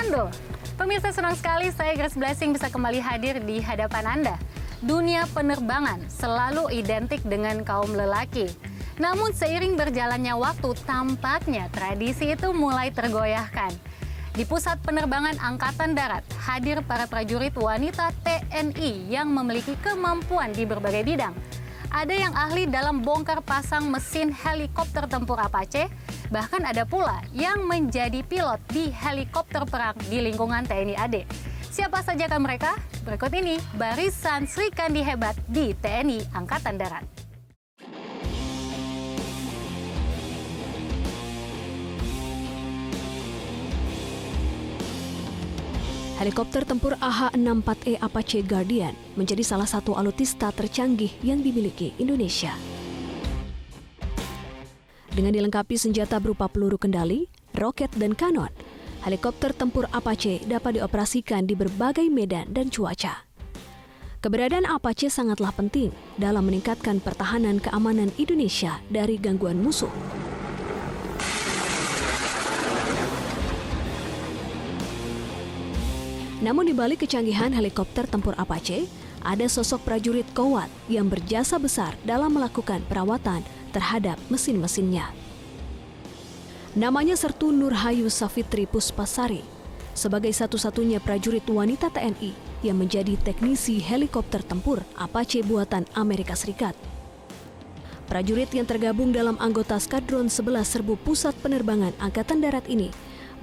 Komando. Pemirsa, senang sekali saya Grace Blessing bisa kembali hadir di hadapan Anda. Dunia penerbangan selalu identik dengan kaum lelaki. Namun seiring berjalannya waktu, tampaknya tradisi itu mulai tergoyahkan. Di Pusat Penerbangan Angkatan Darat, hadir para prajurit wanita TNI yang memiliki kemampuan di berbagai bidang. Ada yang ahli dalam bongkar pasang mesin helikopter tempur Apache, bahkan ada pula yang menjadi pilot di helikopter perang di lingkungan TNI AD. Siapa sajakah mereka? Berikut ini barisan Sri Kandi hebat di TNI Angkatan Darat. Helikopter tempur AH-64E Apache Guardian menjadi salah satu alutsista tercanggih yang dimiliki Indonesia. Dengan dilengkapi senjata berupa peluru kendali, roket, dan kanon, helikopter tempur Apache dapat dioperasikan di berbagai medan dan cuaca. Keberadaan Apache sangatlah penting dalam meningkatkan pertahanan keamanan Indonesia dari gangguan musuh. Namun di balik kecanggihan helikopter tempur Apache, ada sosok prajurit kuat yang berjasa besar dalam melakukan perawatan terhadap mesin-mesinnya. Namanya Sertu Nurhayu Safitri Puspasari, sebagai satu-satunya prajurit wanita TNI yang menjadi teknisi helikopter tempur Apache buatan Amerika Serikat. Prajurit yang tergabung dalam anggota Skadron 11 Serbu Pusat Penerbangan Angkatan Darat ini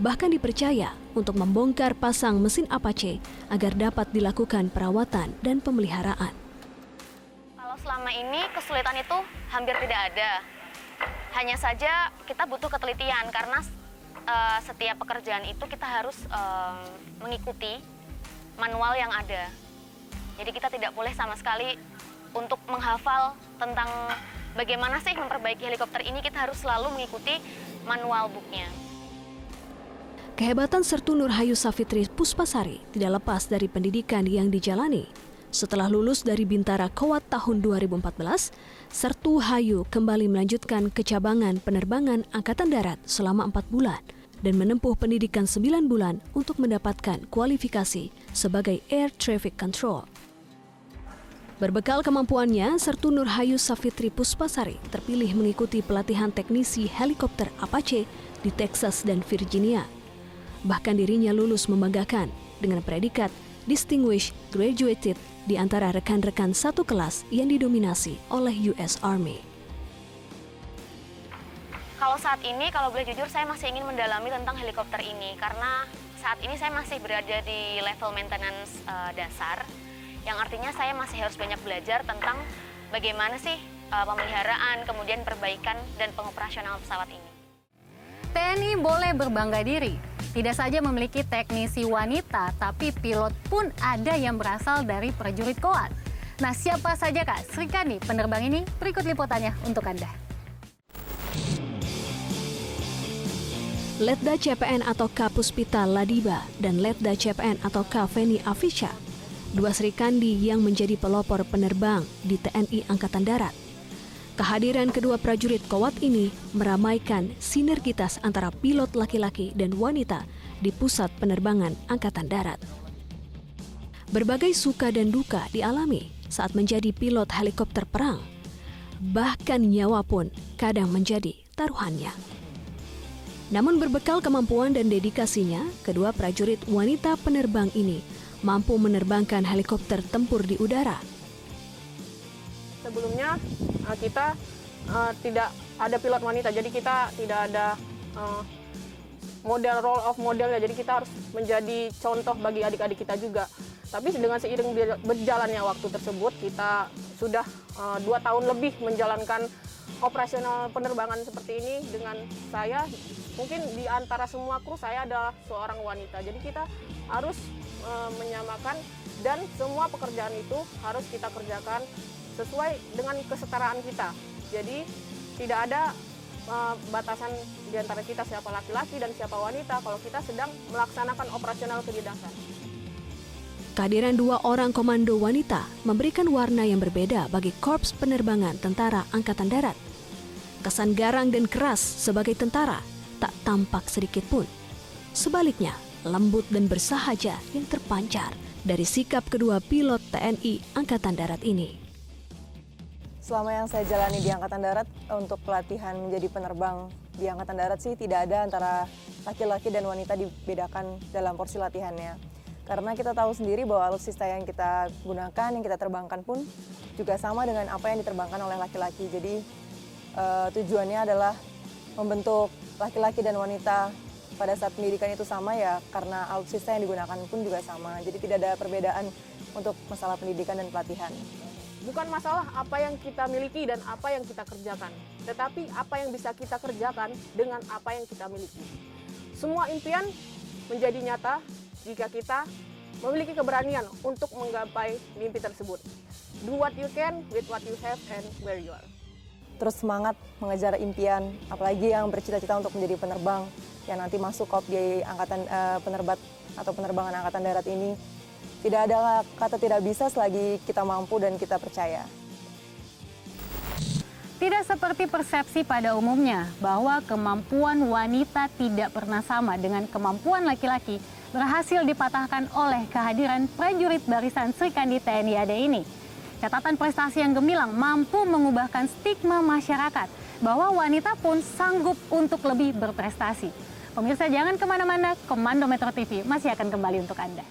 bahkan dipercaya untuk membongkar pasang mesin Apache agar dapat dilakukan perawatan dan pemeliharaan. Kalau selama ini kesulitan itu hampir tidak ada. Hanya saja kita butuh ketelitian karena setiap pekerjaan itu kita harus mengikuti manual yang ada. Jadi kita tidak boleh sama sekali untuk menghafal tentang bagaimana sih memperbaiki helikopter ini, kita harus selalu mengikuti manual booknya. Kehebatan Sertu Nurhayu Safitri Puspasari tidak lepas dari pendidikan yang dijalani. Setelah lulus dari Bintara Kowat tahun 2014, Sertu Hayu kembali melanjutkan kecabangan penerbangan Angkatan Darat selama 4 bulan dan menempuh pendidikan 9 bulan untuk mendapatkan kualifikasi sebagai Air Traffic Control. Berbekal kemampuannya, Sertu Nurhayu Safitri Puspasari terpilih mengikuti pelatihan teknisi helikopter Apache di Texas dan Virginia. Bahkan dirinya lulus membanggakan dengan predikat Distinguished Graduated di antara rekan-rekan satu kelas yang didominasi oleh US Army. Kalau saat ini, kalau boleh jujur, saya masih ingin mendalami tentang helikopter ini karena saat ini saya masih berada di level maintenance dasar, yang artinya saya masih harus banyak belajar tentang bagaimana sih pemeliharaan, kemudian perbaikan dan pengoperasional pesawat ini. TNI boleh berbangga diri. Tidak saja memiliki teknisi wanita, tapi pilot pun ada yang berasal dari prajurit kuat. Nah, siapa saja Kak Sri Kandi penerbang ini? Berikut liputannya untuk Anda. Letda CPN atau K Puspita Ladiba dan Letda CPN atau K Feni Afisha, dua Sri Kandi yang menjadi pelopor penerbang di TNI Angkatan Darat. Kehadiran kedua prajurit kuat ini meramaikan sinergitas antara pilot laki-laki dan wanita di Pusat Penerbangan Angkatan Darat. Berbagai suka dan duka dialami saat menjadi pilot helikopter perang. Bahkan nyawa pun kadang menjadi taruhannya. Namun berbekal kemampuan dan dedikasinya, kedua prajurit wanita penerbang ini mampu menerbangkan helikopter tempur di udara. Sebelumnya kita tidak ada pilot wanita, jadi kita tidak ada model role of modelnya, jadi kita harus menjadi contoh bagi adik-adik kita juga. Tapi dengan seiring berjalannya waktu tersebut, kita sudah 2 tahun lebih menjalankan operasional penerbangan seperti ini dengan saya. Mungkin di antara semua kru saya adalah seorang wanita, jadi kita harus menyamakan dan semua pekerjaan itu harus kita kerjakan sesuai dengan kesetaraan kita. Jadi tidak ada batasan di antara kita siapa laki-laki dan siapa wanita kalau kita sedang melaksanakan operasional kedinasan. Kehadiran 2 orang komando wanita memberikan warna yang berbeda bagi Korps Penerbangan Tentara Angkatan Darat. Kesan garang dan keras sebagai tentara tak tampak sedikit pun. Sebaliknya, lembut dan bersahaja yang terpancar dari sikap kedua pilot TNI Angkatan Darat ini. Selama yang saya jalani di Angkatan Darat untuk pelatihan menjadi penerbang di Angkatan Darat sih tidak ada antara laki-laki dan wanita dibedakan dalam porsi latihannya. Karena kita tahu sendiri bahwa alutsista yang kita gunakan, yang kita terbangkan pun juga sama dengan apa yang diterbangkan oleh laki-laki. Jadi tujuannya adalah membentuk laki-laki dan wanita pada saat pendidikan itu sama ya, karena alutsista yang digunakan pun juga sama. Jadi tidak ada perbedaan untuk masalah pendidikan dan pelatihan. Bukan masalah apa yang kita miliki dan apa yang kita kerjakan, tetapi apa yang bisa kita kerjakan dengan apa yang kita miliki. Semua impian menjadi nyata jika kita memiliki keberanian untuk menggapai mimpi tersebut. Do what you can with what you have and where you are. Terus semangat mengejar impian, apalagi yang bercita-cita untuk menjadi penerbang yang nanti masuk kop di angkatan penerbat atau penerbangan Angkatan Darat ini. Tidak ada kata tidak bisa selagi kita mampu dan kita percaya. Tidak seperti persepsi pada umumnya bahwa kemampuan wanita tidak pernah sama dengan kemampuan laki-laki berhasil dipatahkan oleh kehadiran prajurit barisan Srikandi TNI AD ini. Catatan prestasi yang gemilang mampu mengubahkan stigma masyarakat bahwa wanita pun sanggup untuk lebih berprestasi. Pemirsa jangan kemana-mana, Komando Metro TV masih akan kembali untuk Anda.